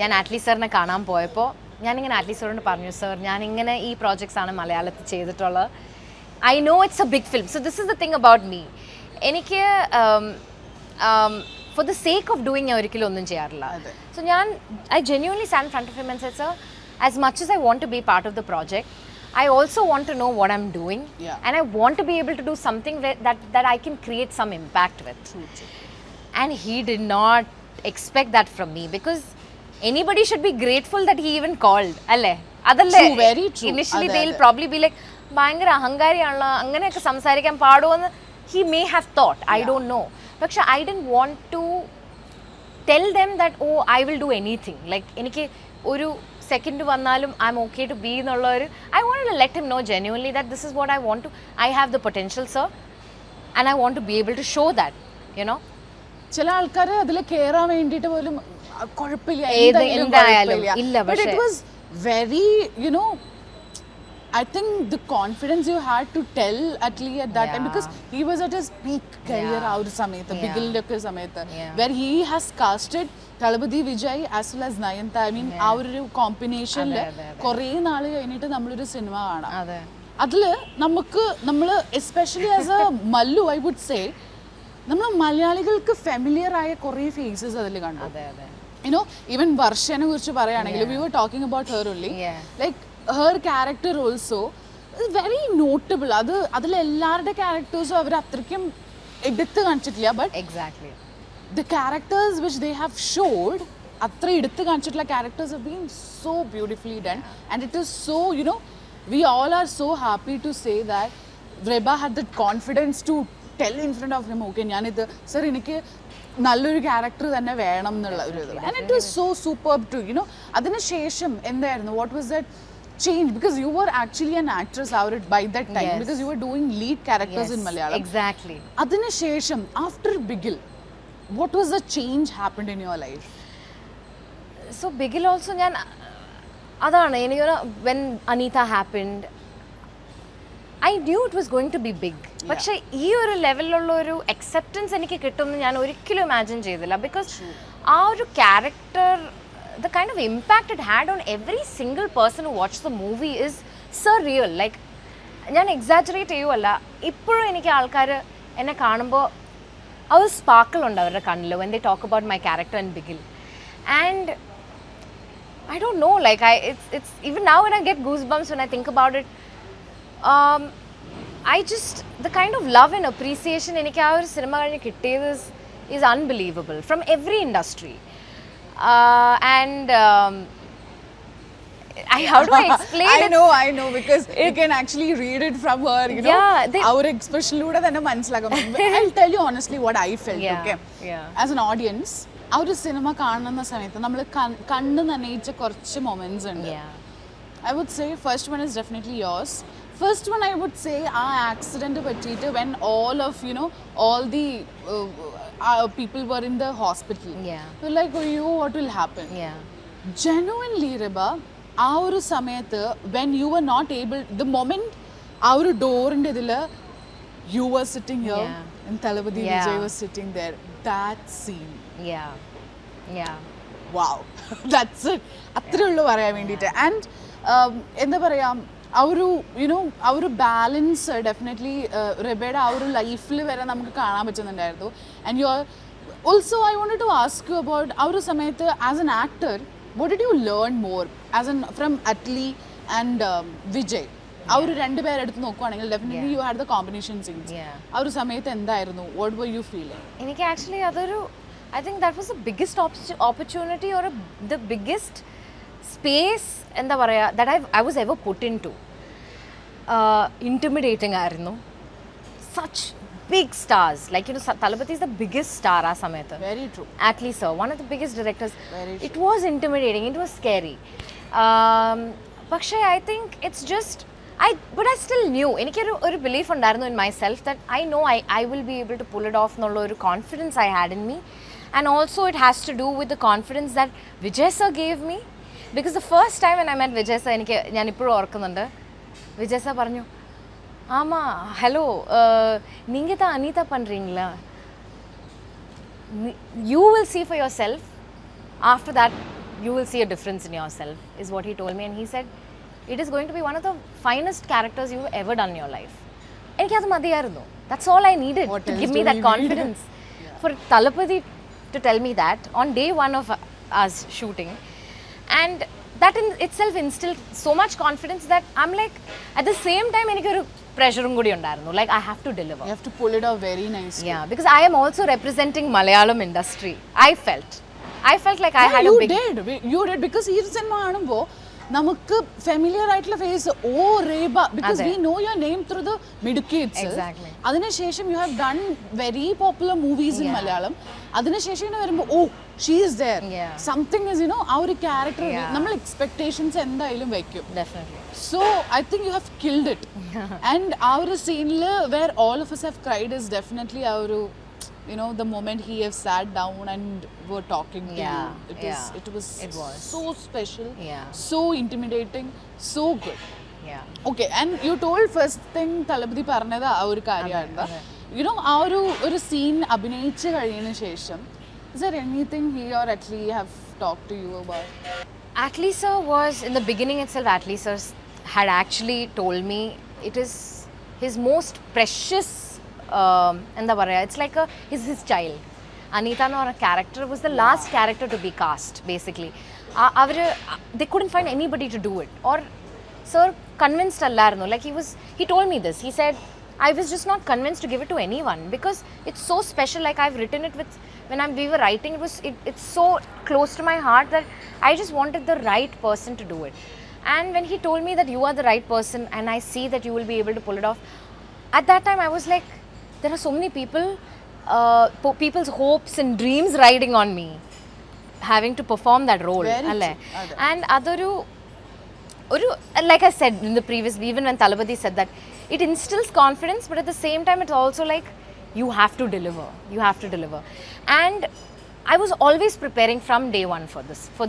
S1: ഞാൻ Attlee സാറിനെ കാണാൻ പോയപ്പോൾ ഞാനിങ്ങനെ Attlee സാറിനോട് പറഞ്ഞു, sir ഞാനിങ്ങനെ ഈ projects ആണ് മലയാളത്തിൽ ചെയ്തിട്ടുള്ളത്. I know it's a big film. So this is the thing about me. എനിക്ക് for the sake of doing ഞാൻ ഒരിക്കലും ഒന്നും ചെയ്യാറില്ല. So I genuinely stand in front of him and said, sir, as much as I want to be part of the project, I also want to know what I'm doing, and I want to be able to do something that I can create some impact with. True. And he did not expect that from me, because anybody should be grateful that he even called. Alle adalle
S2: true, very true.
S1: Initially they'll probably be like ഭയങ്കര അഹങ്കാരിയാണല്ലോ, അങ്ങനെയൊക്കെ സംസാരിക്കാൻ പാടുമെന്ന് he may have thought. I don't know. പക്ഷെ I didn't want to tell them that, oh, I will do anything. Like എനിക്ക് ഒരു second വന്നാലും I'm okay to be എന്നുള്ള ഒരു I wanted to let him know genuinely that this is what I want to. I have the potential, sir, and I want to be able to show that,
S2: ചില ആൾക്കാർ അതിൽ കയറാൻ വേണ്ടിയിട്ട് പോലും കുഴപ്പമില്ല,
S1: എന്തായാലും ഇല്ല.
S2: But it was very, I think the confidence you had to tell Atlee at that time, because he was at his peak career ആ ഒരു സമയത്ത്, ബിഗിലൊക്കെ സമയത്ത്, where he has casted Thalapathy Vijay as well as Nayanthara. I mean ആ ഒരു കോമ്പിനേഷനിൽ കുറേ നാൾ കഴിഞ്ഞിട്ട് നമ്മളൊരു സിനിമ കാണാം. അതിൽ നമ്മൾ especially as A Mallu, I would say, നമ്മൾ മലയാളികൾക്ക് ഫെമിലിയർ ആയ കുറേ ഫേസസ് അതിൽ കണ്ടു. ഈവൻ വർഷനെ കുറിച്ച് പറയുകയാണെങ്കിൽ, we were talking about her only, like her character also is very notable. അതിൽ എല്ലാവരുടെ ക്യാരക്ടേഴ്സും അവർ അത്രയ്ക്കും എടുത്ത് കാണിച്ചിട്ടില്ല, but
S1: exactly
S2: the characters which they have showed അത്ര എടുത്ത് കാണിച്ചിട്ടുള്ള characters have been so beautifully done and it is so, you know, we all are so happy to say that Reba had the confidence to tell in front of him, okay, ഞാനിത് sir എനിക്ക് നല്ലൊരു character തന്നെ വേണം എന്നുള്ള ഒരു ഇത്. And it was so superb too, you know. അതിനുശേഷം എന്തായിരുന്നു, what was that change? Because you were actually an actress by that time, because you were doing lead characters in Malayalam.
S1: Exactly.
S2: അതിനുശേഷം after Bigil, what was the change happened in your life?
S1: So Bigil also ഞാൻ അതാണ് എനിക്ക് when Anita happened, I knew it was going to be big. പക്ഷേ ഈ ഒരു ലെവലിലുള്ള ഒരു acceptance എനിക്ക് കിട്ടുമെന്ന് ഞാൻ ഒരിക്കലും ഇമാജിൻ ചെയ്തില്ല. ബിക്കോസ് ആ ഒരു character, the kind of impact it had on every single person who watched the movie is surreal. Like, ഞാൻ എക്സാജറേറ്റ് ചെയ്യുമല്ല, ഇപ്പോഴും എനിക്ക് ആൾക്കാർ എന്നെ കാണുമ്പോൾ ആ ഒരു സ്പാർക്കിൾ ഉണ്ട് അവരുടെ കണ്ണിൽ when they talk about my character in Bigil. And I don't know, like it's even now when I get goosebumps when I think about it. I just, the kind of love and appreciation എനിക്ക് ആ ഒരു cinema കഴിഞ്ഞ് കിട്ടിയത് is unbelievable from every industry. And how do I explain it?
S2: I know because you can actually read it from her, you know. Our expression ലൂടെ തന്നെ മനസ്സിലാക്കാം. I'll tell you honestly what I felt, okay? As an audience, ആ ഒരു cinema കാണുന്ന സമയത്ത് നമ്മൾ കണ്ണ് നനയിച്ച കുറച്ച് മൊമെന്റ്സ് ഉണ്ട്. I would say first one is definitely yours. First one I would say ആ ആക്സിഡന്റ് പറ്റിയിട്ട് when all of, you know, all the people were in the hospital. We're like, oh, you, what will happen? Genuinely, Reba, ആ ഒരു സമയത്ത് when you were not able, the moment ആ ഒരു ഡോറിൻ്റെ ഇതിൽ you were sitting here and Thalapathy Vijay was sitting there, that scene, wow, that's it. അത്രേ ഉള്ളൂ പറയാൻ വേണ്ടിയിട്ട്. ആൻഡ് എന്താ പറയുക, ആ ഒരു, യുനോ, ആ ഒരു ബാലൻസ് ഡെഫിനറ്റ്ലി റെബയുടെ ആ ഒരു ലൈഫിൽ വരെ നമുക്ക് കാണാൻ പറ്റുന്നുണ്ടായിരുന്നു. And you are also, I wanted to ask you about ആ ഒരു സമയത്ത് as an actor, what did you learn more as in from Atli and Vijay? ആ ഒരു രണ്ടുപേരെടുത്ത് നോക്കുവാണെങ്കിൽ definitely you had the combination scenes. ആ ഒരു സമയത്ത് എന്തായിരുന്നു, വാട്ട് വർ യു ഫീലിംഗ്?
S1: എനിക്ക് ആക്ച്വലി അതൊരു, I think that was the biggest opportunity or the biggest space, എന്താ പറയുക, that I was ever put into. Intimidating ആയിരുന്നു. Such big stars, like, you know, Thalapathy is the biggest star aa samayathu.
S2: Very true.
S1: Atli sir, one of the biggest directors.
S2: Very true.
S1: It was intimidating, it was scary. പക്ഷേ I think it's just, but I still knew, എനിക്കൊരു ഒരു belief ഉണ്ടായിരുന്നു in myself that I know I will be able to pull it off എന്നുള്ള ഒരു confidence I had in me. And also it has to do with the confidence that Vijay sir gave me, because the first time when I met Vijay sir, ഞാൻ ഇപ്പോഴും ഓർക്കുന്നുണ്ട്, Vijay sir പറഞ്ഞു, ஆமாம், hello, நீங்கள் தான் அனிதா பண்ணுறீங்களா? You will see for yourself. After that, you will see a difference in yourself, is what he told me. And he said, it is going to be one of the finest characters you've ever done in your life. എനിക്ക് അത് മതിയായിരുന്നു. That's all I needed to give me that confidence. For Thalapathy to tell me that on day one of us shooting. And that in itself instilled so much confidence that I'm like, at the same time, എനിക്കൊരു pressure കൂടി ഉണ്ടായിരുന്നു, like I have to deliver.
S2: You have to pull it off very nicely.
S1: Yeah, because I am also representing Malayalam industry. I felt like I had a big...
S2: You did, because ഈ സിനിമ കാണുമ്പോൾ നമുക്ക് familiar ആയിട്ടുള്ള face, oh Reba, because we know your name through the Midukki itself.
S1: Exactly.
S2: അതിനുശേഷം you have done very popular movies in Malayalam. അതിനുശേഷം ഇങ്ങനെ വരുമ്പോൾ, ഓ, she is there. Something is, you know, ആ ഒരു ക്യാരക്ടർ നമ്മൾ എക്സ്പെക്ടേഷൻസ് എന്തായാലും വെക്കും.
S1: Definitely.
S2: So I think you have killed it. And ആ ഒരു സീനിൽ where all of us have cried is definitely ആ ഒരു, you know, the moment he have sat down and were talking to you. It was so special, so intimidating, so good. Okay, and you told first thing Thalapathy പറഞ്ഞത് ആ ഒരു കാര്യമാണ്. You know, ആ ഒരു scene അഭിനയിച്ച് കഴിഞ്ഞതിന് ശേഷം, is there anything he or Atli have talked to you about?
S1: Atli sir was, in the beginning itself, Atli sir had actually told me it is his most precious, എന്താ പറയുക, it's like his child. Anita എന്ന് പറഞ്ഞ character was the last character to be cast, basically. They couldn't find anybody to do it. Or sir convinced അല്ലായിരുന്നു, like he told me this. He said, I was just not convinced to give it to anyone because it's so special. Like, I've written it with when we were writing, it's so close to my heart that I just wanted the right person to do it. And when he told me that you are the right person and I see that you will be able to pull it off, at that time I was like, there are so many people, people's hopes and dreams riding on me, having to perform that role. And like I said in the previous, even when Talapati said that, it instills confidence, but at the same time it's also like, you have to deliver. And I was always preparing from day one for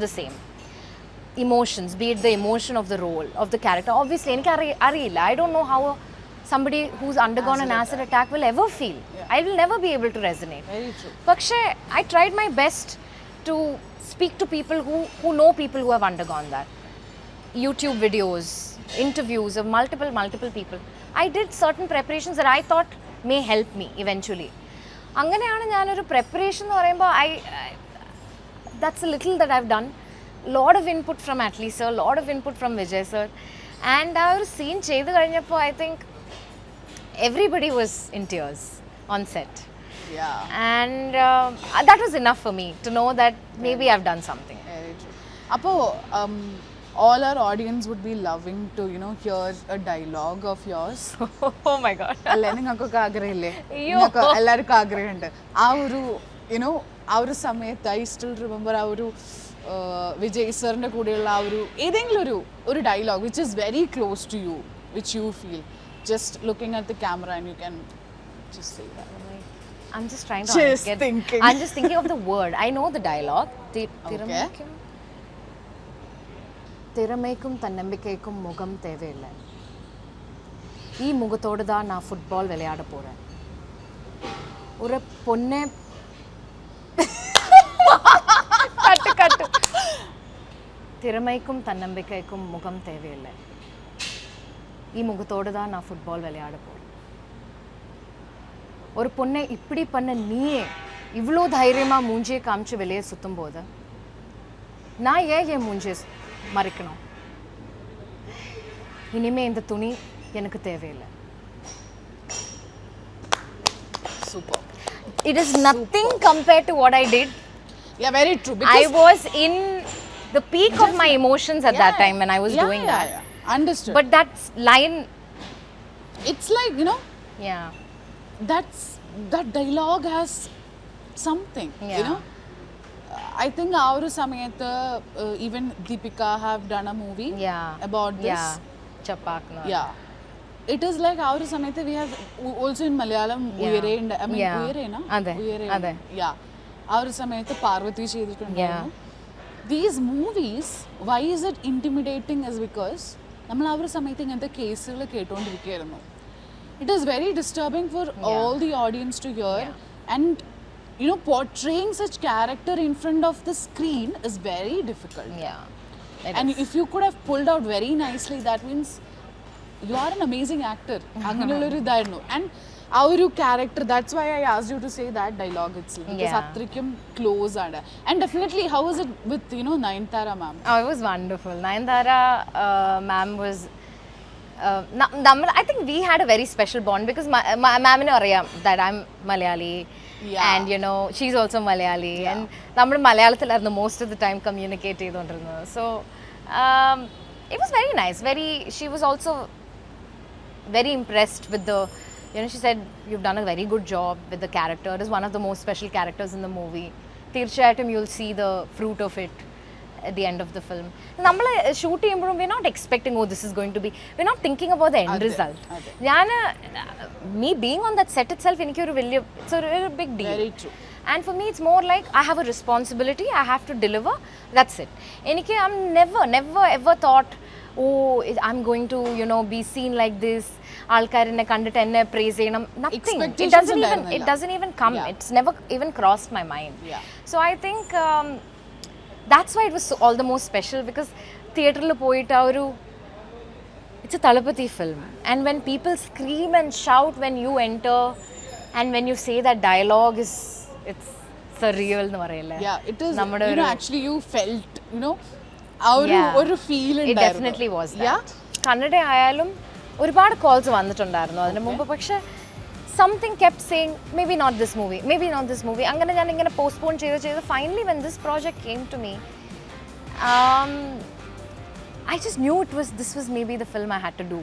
S1: the same emotions, be it the emotion of the role, of the character. Obviously, I don't know how somebody who's undergone an acid attack will ever feel. I will never be able to resonate.
S2: Very true.
S1: But I tried my best to speak to people who know people who have undergone that. YouTube videos, interviews of multiple people. I did certain preparations that I thought may help me eventually. അങ്ങനെയാണ് ഞാനൊരു preparation എന്ന് പറയുമ്പോൾ that's a little that I've done. Lot of input from Atlee sir, lot of input from Vijay sir. And ആ ഒരു scene ചെയ്ത് കഴിഞ്ഞപ്പോൾ I think everybody was in tears on set.
S2: Yeah.
S1: And that was enough for me to know that maybe I've done something.
S2: Very true. Appo all our audience would be loving to, you know, hear a dialogue of yours.
S1: Oh my god.
S2: അല്ലേ നിങ്ങൾക്കൊക്കെ ആഗ്രഹമില്ലേ? നിങ്ങൾക്ക് എല്ലാവർക്കും ആഗ്രഹമുണ്ട്. ആ ഒരു you know ആ ഒരു സമയത്ത് ഐ സ്റ്റിൽ റിമെമ്പർ ആ ഒരു വിജയ് സാറിൻ്റെ കൂടെയുള്ള ആ ഒരു ഏതെങ്കിലും ഒരു dialogue which is very close to you, which you feel just looking at the camera and you can just say that.
S1: I'm just trying to
S2: thinking.
S1: I'm just thinking of the word. I know the dialogue. തിരമേക്കും തന്നമ്പിക്കൈക്കും മുഖം தேவையில்லை. ഈ മുഖത്തോട് தான் நான் football விளையாட போறேன். ஒரு பொண்ணே கட்டு திறமைக்கும் தன்னம்பிக்கைக்கும் முகம் தேவையில்லை. ഈ മുഖത്തോട് தான் நான் ஃபுட்பால் விளையாட போறேன். ஒரு பொண்ணை இப்படி பண்ண நீயே இவ்வளோ தைரியமாக மூஞ்சியை காமிச்சு வெளியே சுற்றும் போது நான் ஏன் மூஞ்சியை மறைக்கணும்? இனிமே இந்த துணி எனக்கு தேவையில்லை.
S2: Super.
S1: It is nothing compared to what I did.
S2: Yeah, very true.
S1: I was in the peak of my emotions at that time when I was doing that.
S2: Yeah. Understood.
S1: But that line,
S2: it's like, you know,
S1: yeah,
S2: that dialogue has something, you know. I think our samayatha even Deepika have done a movie about this.
S1: Yeah, Chapak.
S2: Yeah. It is like our samayatha we have also in Malayalam Uyere and I mean Uyere na? Uyere. Yeah. Our samayatha Parvati cheyidittundairunnu. These movies, why is it intimidating is because നമ്മൾ ആ ഒരു സമയത്ത് ഇങ്ങനത്തെ കേസുകൾ കേട്ടുകൊണ്ടിരിക്കുകയായിരുന്നു. It is very disturbing for all the audience to hear, and you know, portraying such character in front of the screen is very difficult. And if you could have pulled out very nicely, that means you are an amazing actor. അങ്ങനെയുള്ളൊരു ഇതായിരുന്നു. And our character, that's why I asked you to say that dialogue itself, because athrikum close aada. And definitely, how was it with, you know, Nayanthara ma'am?
S1: Oh, it was wonderful. Nayanthara ma'am was I think we had a very special bond because ma'amine ariyam that I'm Malayali, and you know, she's also Malayali, and nammal Malayalathilarnu most of the time communicate cheyidondirunnu. So it was very nice. She was also very impressed with the, you know, she said, you've done a very good job with the character. It is one of the most special characters in the movie. Tirchayathum you'll see the fruit of it at the end of the film. നമ്മൾ shoot ചെയ്യുമ്പോഴും we're not expecting, oh, this is going to be, we're not thinking about the end result. Me being on that set itself, it's a big deal.
S2: Very true.
S1: And for me, it's more like I have a responsibility, I have to deliver, that's it. I'm never ever thought, oh, I'm going to, you know, be seen like this. ആൾക്കാരെന്നെ കണ്ടിട്ട് എന്നെ praise ചെയ്യണം. Nothing. It doesn't even come. It's never even crossed my mind. So I think that's why it was all the more special, because theateril poyitta it's a Talapati film, and when people scream and shout when you enter and when you say that dialogue, it's surreal nu parayilla.
S2: Yeah, it is. You know, actually you felt, you know, ഒരു feel ഉണ്ടായിരുന്നു.
S1: It definitely was that. Kannada ആയാലും ഒരുപാട് calls വന്നിട്ടുണ്ടായിരുന്നു അതിന് മുമ്പ്. പക്ഷെ something kept saying, maybe not this movie, maybe not this movie. I'm gonna postpone cheythu. Finally, when this project came to me, I just knew this was maybe the film I had to do.